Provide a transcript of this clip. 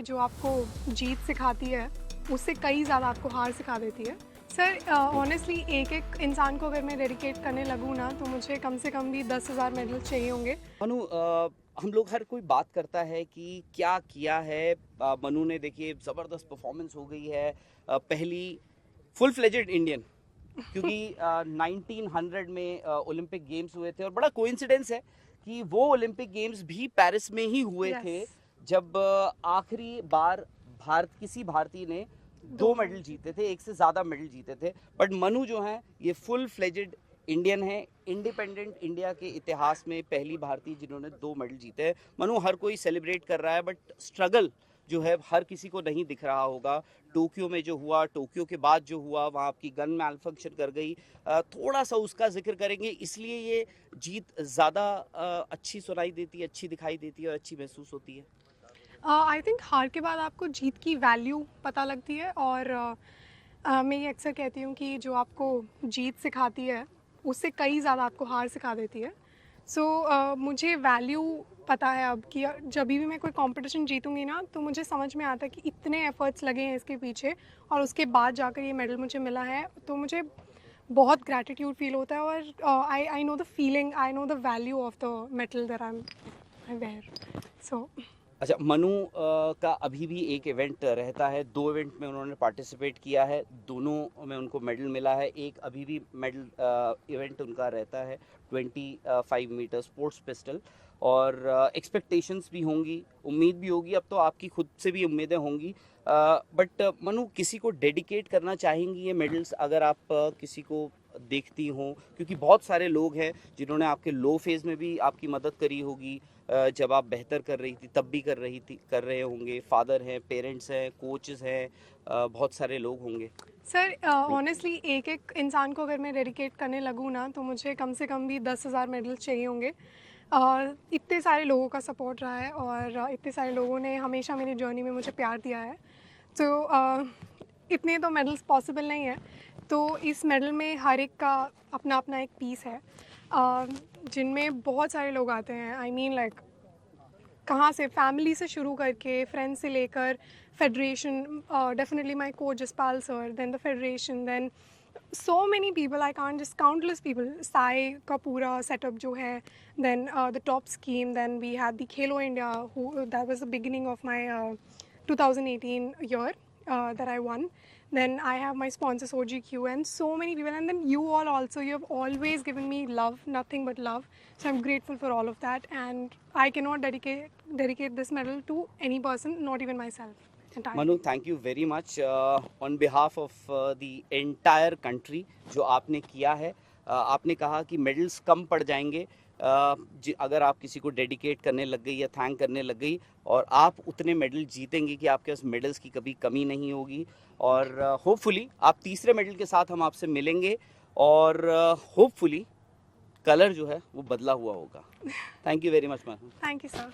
जो आपको जीत सिखाती है उससे कई ज़्यादा आपको हार सिखा देती है। सर ऑनेस्टली एक एक इंसान को अगर मैं डेडिकेट करने लगूँ ना तो मुझे कम से कम भी 10,000 मेडल चाहिए होंगे। मनु, हम लोग हर कोई बात करता है कि क्या किया है। मनु ने देखिए ज़बरदस्त परफॉर्मेंस हो गई है। पहली फुल फ्लेजेड इंडियन, क्योंकि 1900 में ओलंपिक गेम्स हुए थे और बड़ा कोइंसिडेंस है कि वो ओलंपिक गेम्स भी पेरिस में ही हुए यस, थे जब आखिरी बार किसी भारतीय ने 2 दो मेडल जीते थे, एक से ज़्यादा मेडल जीते थे। बट मनु जो है ये फुल फ्लेजेड इंडियन है। इंडिपेंडेंट इंडिया के इतिहास में पहली भारतीय जिन्होंने 2 मेडल जीते हैं। मनु, हर कोई सेलिब्रेट कर रहा है बट स्ट्रगल जो है हर किसी को नहीं दिख रहा होगा। टोक्यो में जो हुआ, टोक्यो के बाद जो हुआ, वहाँ आपकी गन मैल फंक्शन कर गई। थोड़ा सा उसका जिक्र करेंगे, इसलिए ये जीत ज़्यादा अच्छी सुनाई देती है, अच्छी दिखाई देती है और अच्छी महसूस होती है। आई थिंक हार के बाद आपको जीत की वैल्यू पता लगती है और मैं ये अक्सर कहती हूँ कि जो आपको जीत सिखाती है उससे कई ज़्यादा आपको हार सिखा देती है। सो मुझे वैल्यू पता है अब कि जब भी मैं कोई कंपटीशन जीतूंगी ना तो मुझे समझ में आता है कि इतने एफर्ट्स लगे हैं इसके पीछे और उसके बाद जाकर ये मेडल मुझे मिला है, तो मुझे बहुत ग्रैटिट्यूड फील होता है और I know the feeling, I know the value of the medal that I wear. So अच्छा मनु, का अभी भी एक इवेंट रहता है, 2 इवेंट में उन्होंने पार्टिसिपेट किया है, दोनों में उनको मेडल मिला है। एक अभी भी मेडल इवेंट उनका रहता है 25 मीटर स्पोर्ट्स पिस्टल। और एक्सपेक्टेशंस भी होंगी, उम्मीद भी होगी, अब तो आपकी खुद से भी उम्मीदें होंगी। बट मनु, किसी को डेडिकेट करना चाहेंगी ये मेडल्स, अगर आप किसी को देखती हों, क्योंकि बहुत सारे लोग हैं जिन्होंने आपके लो फेज़ में भी आपकी मदद करी होगी। जब आप बेहतर कर रही थी तब भी कर रहे होंगे। फादर हैं, पेरेंट्स हैं, कोचेस हैं, बहुत सारे लोग होंगे। सर ऑनेस्टली एक एक इंसान को अगर मैं डेडिकेट करने लगूँ ना तो मुझे कम से कम भी 10,000 मेडल चाहिए होंगे। इतने सारे लोगों का सपोर्ट रहा है और इतने सारे लोगों ने हमेशा मेरी जर्नी में मुझे प्यार दिया है। तो इतने तो मेडल्स पॉसिबल नहीं है, तो इस मेडल में हर एक का अपना अपना एक पीस है, जिनमें बहुत सारे लोग आते हैं। आई मीन लाइक कहाँ से, फैमिली से शुरू करके फ्रेंड्स से लेकर federation, definitely my coach Jaspal sir, then the federation, then so many people, I can't just countless people, SAI का पूरा सेटअप जो है, then the top scheme, then we had the Khelo India, who that was the beginning of my 2018 year that I won. Then I have my sponsors OGQ and so many people, and then you all also, you have always given me love, nothing but love, so I'm grateful for all of that, and I cannot dedicate this medal to any person, not even myself entirely. Manu, thank you very much on behalf of the entire country जो आपने किया है। आपने कहा कि medals कम पड़ जाएंगे अगर आप किसी को डेडिकेट करने लग गई या थैंक करने लग गई, और आप उतने मेडल जीतेंगे कि आपके पास मेडल्स की कभी कमी नहीं होगी। और होपफुली आप तीसरे मेडल के साथ हम आपसे मिलेंगे और होपफुली कलर जो है वो बदला हुआ होगा। Thank you very much Manu. Thank you, sir.